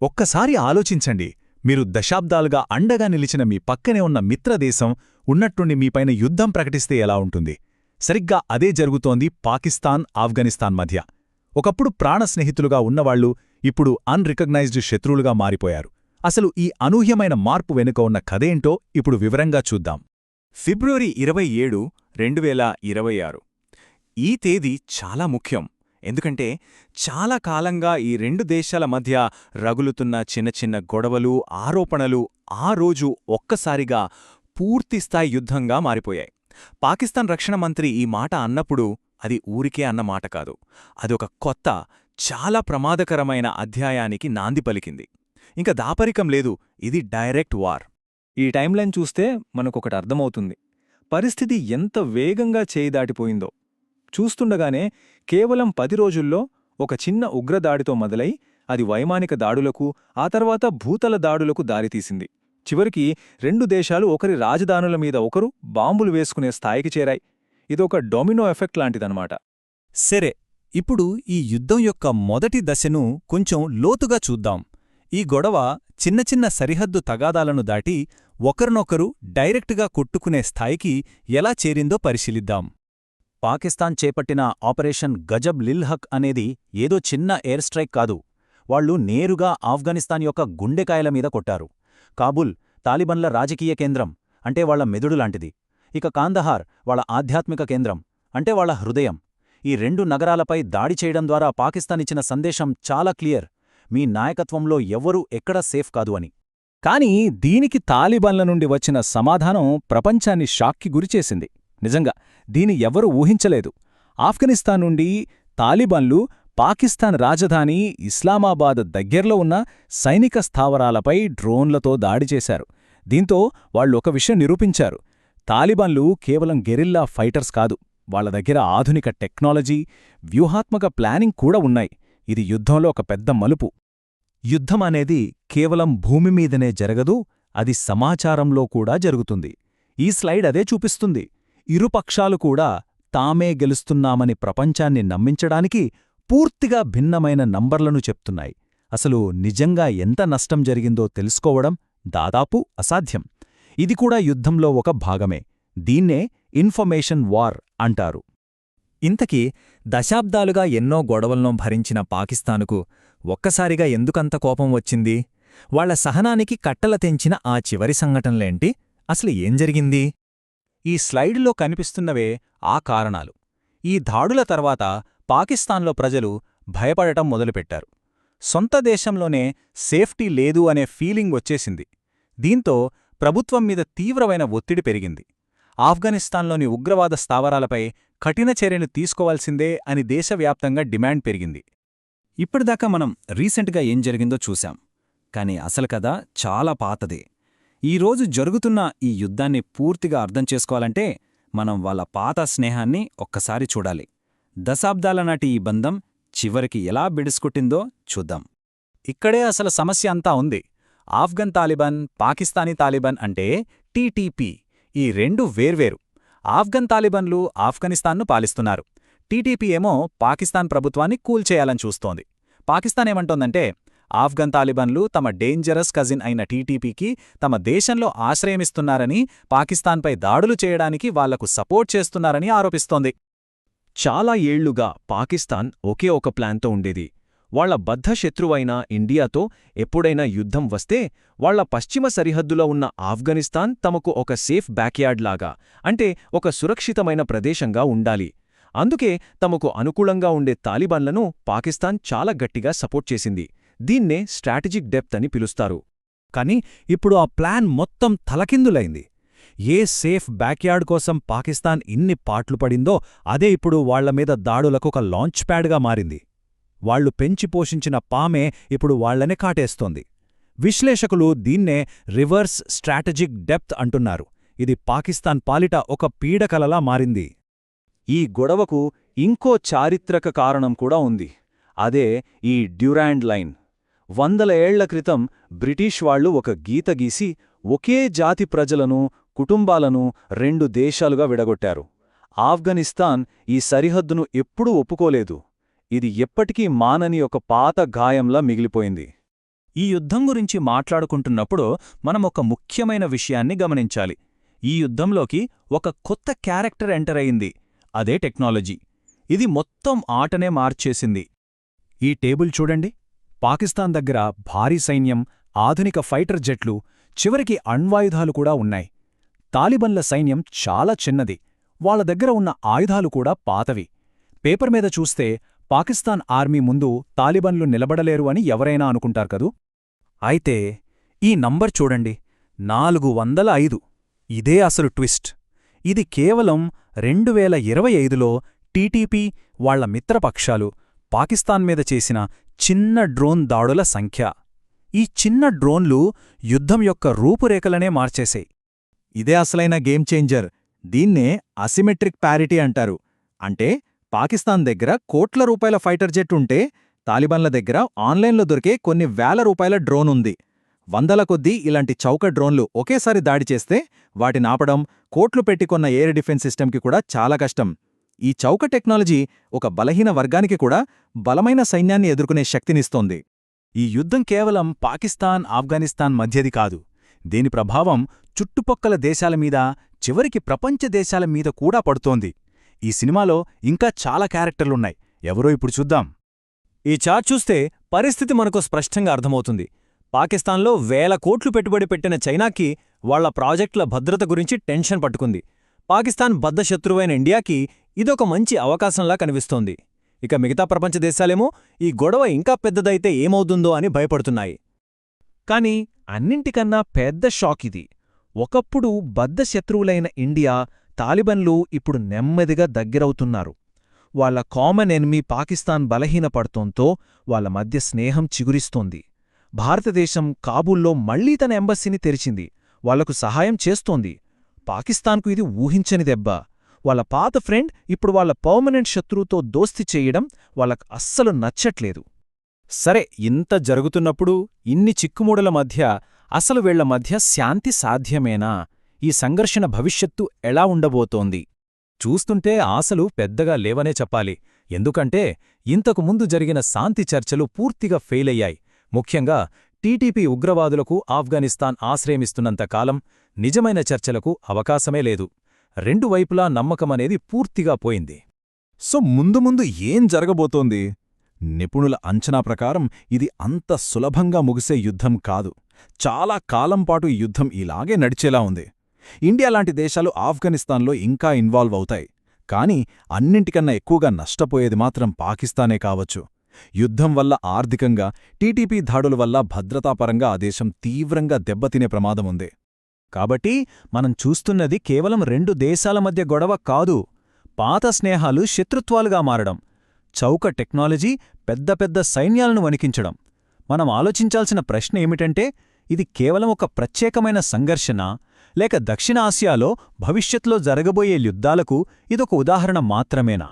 ఒక్కసారి ఆలోచించండి, మీరు దశాబ్దాలుగా అండగా నిలిచిన మీ పక్కనే ఉన్న మిత్రదేశం ఉన్నట్టుండి మీపైన యుద్ధం ప్రకటిస్తే ఎలా ఉంటుంది? సరిగ్గా అదే జరుగుతోంది పాకిస్తాన్, ఆఫ్ఘనిస్తాన్ మధ్య. ఒకప్పుడు ప్రాణ స్నేహితులుగా ఉన్నవాళ్లు ఇప్పుడు అన్రికగ్నైజ్డ్ శత్రువులుగా మారిపోయారు. అసలు ఈ అనూహ్యమైన మార్పు వెనుక ఉన్న కథేంటో ఇప్పుడు వివరంగా చూద్దాం. ఫిబ్రవరి 27, 2026 ఈ తేదీ చాలా ముఖ్యం. ఎందుకంటే చాలా కాలంగా ఈ రెండు దేశాల మధ్య రగులుతున్న చిన్న చిన్న గొడవలు, ఆరోపణలు ఆ రోజు ఒక్కసారిగా పూర్తిస్థాయి యుద్ధంగా మారిపోయాయి. పాకిస్తాన్ రక్షణ మంత్రి ఈ మాట అన్నప్పుడు అది ఊరికే అన్న మాట కాదు. అదొక కొత్త, చాలా ప్రమాదకరమైన అధ్యాయానికి నాంది పలికింది. ఇంక దాపరికం లేదు, ఇది డైరెక్ట్ వార్. ఈ టైంలైన్ చూస్తే మనకొకటి అర్థమవుతుంది. పరిస్థితి ఎంత వేగంగా చేయి దాటిపోయిందో. చూస్తుండగానే కేవలం 10 రోజుల్లో ఒక చిన్న ఉగ్రదాడితో మొదలై అది వైమానిక దాడులకు, ఆ తర్వాత భూతల దాడులకు దారితీసింది. చివరికి రెండు దేశాలు ఒకరి రాజధానుల మీద ఒకరు బాంబులు వేసుకునే స్థాయికి చేరాయి. ఇదొక డొమినో ఎఫెక్ట్ లాంటిదన్నమాట. సరే, ఇప్పుడు ఈ యుద్ధం యొక్క మొదటి దశను కొంచెం లోతుగా చూద్దాం. ఈ గొడవ చిన్న చిన్న సరిహద్దు తగాదాలను దాటి ఒకరినొకరు డైరెక్టుగా కొట్టుకునే స్థాయికి ఎలా చేరిందో పరిశీలిద్దాం. పాకిస్తాన్ చేపట్టిన ఆపరేషన్ గజబ్ లిల్హక్ అనేది ఏదో చిన్న ఎయిర్ స్ట్రైక్ కాదు. వాళ్లు నేరుగా ఆఫ్ఘనిస్తాన్ యొక్క గుండెకాయల మీద కొట్టారు. కాబుల్ తాలిబన్ల రాజకీయ కేంద్రం, అంటే వాళ్ల మెదుడు లాంటిది. ఇక కాందహార్ వాళ్ల ఆధ్యాత్మిక కేంద్రం, అంటే వాళ్ల హృదయం. ఈ రెండు నగరాలపై దాడి చేయడం ద్వారా పాకిస్తాన్ ఇచ్చిన సందేశం చాలా క్లియర్: మీ నాయకత్వంలో ఎవ్వరూ ఎక్కడా సేఫ్ కాదు అని. కానీ దీనికి తాలిబాన్ల నుండి వచ్చిన సమాధానం ప్రపంచాన్ని షాక్కి గురిచేసింది. నిజంగా దీని ఎవరూ ఊహించలేదు. ఆఫ్ఘనిస్తాన్ నుండి తాలిబాన్లు పాకిస్తాన్ రాజధాని ఇస్లామాబాద్ దగ్గర్లో ఉన్న సైనిక స్థావరాలపై డ్రోన్లతో దాడి చేశారు. దీంతో వాళ్ళొక విషయం నిరూపించారు: తాలిబాన్లు కేవలం గెరిల్లా ఫైటర్స్ కాదు, వాళ్ల దగ్గర ఆధునిక టెక్నాలజీ, వ్యూహాత్మక ప్లానింగ్ కూడా ఉన్నాయి. ఇది యుద్ధంలో ఒక పెద్ద మలుపు. యుద్ధం అనేది కేవలం భూమిమీదనే జరగదు, అది సమాచారంలో కూడా జరుగుతుంది. ఈ స్లైడ్ అదే చూపిస్తుంది. ఇరుపక్షాలు కూడా తామే గెలుస్తున్నామని ప్రపంచాన్ని నమ్మించడానికి పూర్తిగా భిన్నమైన నంబర్లను చెప్తున్నాయి. అసలు నిజంగా ఎంత నష్టం జరిగిందో తెలుసుకోవడం దాదాపు అసాధ్యం. ఇది కూడా యుద్ధంలో ఒక భాగమే. దీన్నే ఇన్ఫర్మేషన్ వార్ అంటారు. ఇంతకీ దశాబ్దాలుగా ఎన్నో గొడవలను భరించిన పాకిస్తానుకు ఒక్కసారిగా ఎందుకంత కోపం వచ్చింది? వాళ్ల సహనానికి కట్టల తెంచిన ఆ చివరి సంఘటనలేంటి? అసలు ఏం జరిగింది? ఈ స్లైడ్లో కనిపిస్తున్నవే ఆ కారణాలు. ఈ దాడుల తర్వాత పాకిస్తాన్లో ప్రజలు భయపడటం మొదలుపెట్టారు. సొంత దేశంలోనే సేఫ్టీ లేదు అనే ఫీలింగ్ వచ్చేసింది. దీంతో ప్రభుత్వం మీద తీవ్రమైన ఒత్తిడి పెరిగింది. ఆఫ్ఘనిస్తాన్లోని ఉగ్రవాద స్థావరాలపై కఠిన చర్యలు తీసుకోవాల్సిందే అని దేశవ్యాప్తంగా డిమాండ్ పెరిగింది. ఇప్పటిదాకా మనం రీసెంట్గా ఏం జరిగిందో చూశాం. కానీ అసలు కథ చాలా పాతదే. ఈరోజు జరుగుతున్న ఈ యుద్ధాన్ని పూర్తిగా అర్థం చేసుకోవాలంటే మనం వాళ్ళ పాత స్నేహాన్ని ఒక్కసారి చూడాలి. దశాబ్దాల నాటి ఈ బంధం చివరికి ఎలా బిడుసుకుట్టిందో చూద్దాం. ఇక్కడే అసలు సమస్య అంతా ఉంది. ఆఫ్ఘన్ తాలిబాన్, పాకిస్తానీ తాలిబాన్ అంటే టీటీపీ, ఈ రెండు వేర్వేరు. ఆఫ్ఘన్ తాలిబాన్లు ఆఫ్ఘనిస్తాన్ను పాలిస్తున్నారు. టీటీపీ ఏమో పాకిస్తాన్ ప్రభుత్వాన్ని కూల్చేయాలని చూస్తోంది. పాకిస్తాన్ ఏమంటోందంటే ఆఫ్ఘన్ తాలిబాన్లు తమ డేంజరస్ కజిన్ అయిన టీటీపీకి తమ దేశంలో ఆశ్రయమిస్తున్నారని, పాకిస్తాన్పై దాడులు చేయడానికి వాళ్లకు సపోర్ట్ చేస్తున్నారని ఆరోపిస్తోంది. చాలా ఏళ్లుగా పాకిస్తాన్ ఒకే ఒక ప్లాన్తో ఉండేది. వాళ్ల బద్ధశత్రువైన ఇండియాతో ఎప్పుడైనా యుద్ధం వస్తే వాళ్ల పశ్చిమ సరిహద్దులో ఉన్న ఆఫ్ఘనిస్తాన్ తమకు ఒక సేఫ్ బ్యాక్యార్డ్ లాగా, అంటే ఒక సురక్షితమైన ప్రదేశంగా ఉండాలి. అందుకే తమకు అనుకూలంగా ఉండే తాలిబాన్లను పాకిస్తాన్ చాలా గట్టిగా సపోర్ట్ చేసింది. దీన్నే స్ట్రాటజిక్ డెప్త్ అని పిలుస్తారు. కానీ ఇప్పుడు ఆ ప్లాన్ మొత్తం తలకిందులైంది. ఏ సేఫ్ బ్యాక్యార్డ్ కోసం పాకిస్తాన్ ఇన్ని పాట్లు పడిందో అదే ఇప్పుడు వాళ్లమీద దాడులకు ఒక లాంచ్ ప్యాడ్గా మారింది. వాళ్లు పెంచి పోషించిన పామే ఇప్పుడు వాళ్లనే కాటేస్తోంది. విశ్లేషకులు దీన్నే రివర్స్ స్ట్రాటజిక్ డెప్త్ అంటున్నారు. ఇది పాకిస్తాన్ పాలిట ఒక పీడకలలా మారింది. ఈ గొడవకు ఇంకో చారిత్రక కారణం కూడా ఉంది. అదే ఈ డ్యూరాండ్ లైన్. 100 ఏళ్ల క్రితం బ్రిటిష్ వాళ్లు ఒక గీత గీసి ఒకే జాతి ప్రజలను, కుటుంబాలను 2 దేశాలుగా విడగొట్టారు. ఆఫ్ఘనిస్తాన్ ఈ సరిహద్దును ఎప్పుడూ ఒప్పుకోలేదు. ఇది ఎప్పటికీ మానని ఒక పాత గాయంలా మిగిలిపోయింది. ఈ యుద్ధం గురించి మాట్లాడుకుంటున్నప్పుడు మనం ఒక ముఖ్యమైన విషయాన్ని గమనించాలి. ఈ యుద్ధంలోకి ఒక కొత్త క్యారెక్టర్ ఎంటర్ అయింది. అదే టెక్నాలజీ. ఇది మొత్తం ఆటనే మార్చేసింది. ఈ టేబుల్ చూడండి. పాకిస్తాన్ దగ్గర భారీ సైన్యం, ఆధునిక ఫైటర్ జెట్లు, చివరికి అణ్వాయుధాలు కూడా ఉన్నాయి. తాలిబన్ల సైన్యం చాలా చిన్నది. వాళ్ళ దగ్గర ఉన్న ఆయుధాలు కూడా పాతవి. పేపర్ మీద చూస్తే పాకిస్తాన్ ఆర్మీ ముందు తాలిబన్లు నిలబడలేరు అని ఎవరైనా అనుకుంటారు కదూ. అయితే ఈ నంబర్ చూడండి, 405. ఇదే అసలు ట్విస్ట్. ఇది కేవలం 2025లో టీటీపీ, వాళ్ల మిత్రపక్షాలు పాకిస్తాన్ మీద చేసిన చిన్న డ్రోన్ దాడుల సంఖ్య. ఈ చిన్న డ్రోన్లు యుద్ధం యొక్క రూపురేఖలనే మార్చేశాయి. ఇదే అసలైన గేమ్ చేంజర్. దీన్నే అసిమెట్రిక్ ప్యారిటీ అంటారు. అంటే పాకిస్తాన్ దగ్గర కోట్ల రూపాయల ఫైటర్ జెట్ ఉంటే, తాలిబాన్ల దగ్గర ఆన్లైన్లో దొరికే కొన్ని వేల రూపాయల డ్రోన్ ఉంది. వందల కొద్దీ ఇలాంటి చౌక డ్రోన్లు ఒకేసారి దాడి చేస్తే వాటినాపడం కోట్లు పెట్టికొన్న ఎయిర్ డిఫెన్స్ సిస్టమ్కి కూడా చాలా కష్టం. ఈ చౌక టెక్నాలజీ ఒక బలహీన వర్గానికి కూడా బలమైన సైన్యాన్ని ఎదుర్కొనే శక్తినిస్తోంది. ఈ యుద్ధం కేవలం పాకిస్తాన్, ఆఫ్ఘనిస్తాన్ మధ్యది కాదు. దీని ప్రభావం చుట్టుపక్కల దేశాలమీద, చివరికి ప్రపంచ దేశాల మీద కూడా పడుతోంది. ఈ సినిమాలో ఇంకా చాలా క్యారెక్టర్లున్నాయి. ఎవరో ఇప్పుడు చూద్దాం. ఈ చార్ట్ చూస్తే పరిస్థితి మనకు స్పష్టంగా అర్థమవుతుంది. పాకిస్తాన్లో వేల కోట్లు పెట్టుబడి పెట్టిన చైనాకి వాళ్ల ప్రాజెక్టుల భద్రత గురించి టెన్షన్ పట్టుకుంది. పాకిస్తాన్ బద్ధశత్రువైన ఇండియాకి ఇదొక మంచి అవకాశంలా కనిపిస్తోంది. ఇక మిగతా ప్రపంచ దేశాలేమో ఈ గొడవ ఇంకా పెద్దదైతే ఏమవుతుందో అని భయపడుతున్నాయి. కాని అన్నింటికన్నా పెద్ద షాక్ ఇది. ఒకప్పుడు బద్ధశత్రువులైన ఇండియా, తాలిబన్లు ఇప్పుడు నెమ్మదిగా దగ్గరవుతున్నారు. వాళ్ల కామన్ ఎనిమీ పాకిస్తాన్ బలహీనపడుతోంతో వాళ్ల మధ్య స్నేహం చిగురిస్తోంది. భారతదేశం కాబూల్లో మళ్లీ తన ఎంబసీని తెరిచింది. వాళ్లకు సహాయం చేస్తోంది. పాకిస్తాన్కు ఇది ఊహించని దెబ్బ. వాళ్ళ పాత ఫ్రెండ్ ఇప్పుడు వాళ్ళ పర్మనెంట్ శత్రువుతో దోస్తి చేయడం వాళ్ళకు అస్సలు నచ్చట్లేదు. సరే, ఇంత జరుగుతున్నప్పుడు ఇన్ని చిక్కుముడల మధ్య అసలు వీళ్ల మధ్య శాంతి సాధ్యమేనా? ఈ సంఘర్షణ భవిష్యత్తు ఎలా ఉండబోతోంది? చూస్తుంటే ఆశలు పెద్దగా లేవనే చెప్పాలి. ఎందుకంటే ఇంతకు ముందు జరిగిన శాంతి చర్చలు పూర్తిగా ఫెయిలయ్యాయి. ముఖ్యంగా టీటీపీ ఉగ్రవాదులకు ఆఫ్ఘనిస్తాన్ ఆశ్రయమిస్తున్నంతకాలం నిజమైన చర్చలకు అవకాశమే లేదు. రెండు వైపులా నమ్మకమనేది పూర్తిగా పోయింది. సో ముందు ఏం జరగబోతోంది? నిపుణుల అంచనా ప్రకారం ఇది అంత సులభంగా ముగిసే యుద్ధం కాదు. చాలా కాలంపాటు ఈ యుద్ధం ఇలాగే నడిచేలా ఉంది. ఇండియా లాంటి దేశాలు ఆఫ్ఘనిస్తాన్లో ఇంకా ఇన్వాల్వ్ అవుతాయి. కానీ అన్నింటికన్నా ఎక్కువగా నష్టపోయేది మాత్రం పాకిస్తానే కావచ్చు. యుద్ధం వల్ల ఆర్థికంగా, టీటీపీ దాడుల వల్ల భద్రతాపరంగా ఆ దేశం తీవ్రంగా దెబ్బతినే ప్రమాదముంది. కాబట్టి మనం చూస్తున్నది కేవలం రెండు దేశాల మధ్య గొడవ కాదు, పాత స్నేహాలు శత్రుత్వాలుగా మారడం, చౌక టెక్నాలజీ పెద్ద పెద్ద సైన్యాలను వణికించడం. మనం ఆలోచించాల్సిన ప్రశ్న ఏమిటంటే, ఇది కేవలం ఒక ప్రత్యేకమైన సంఘర్షణ, లేక దక్షిణ ఆసియాలో భవిష్యత్తులో జరగబోయే యుద్ధాలకు ఇదొక ఉదాహరణ మాత్రమేనా?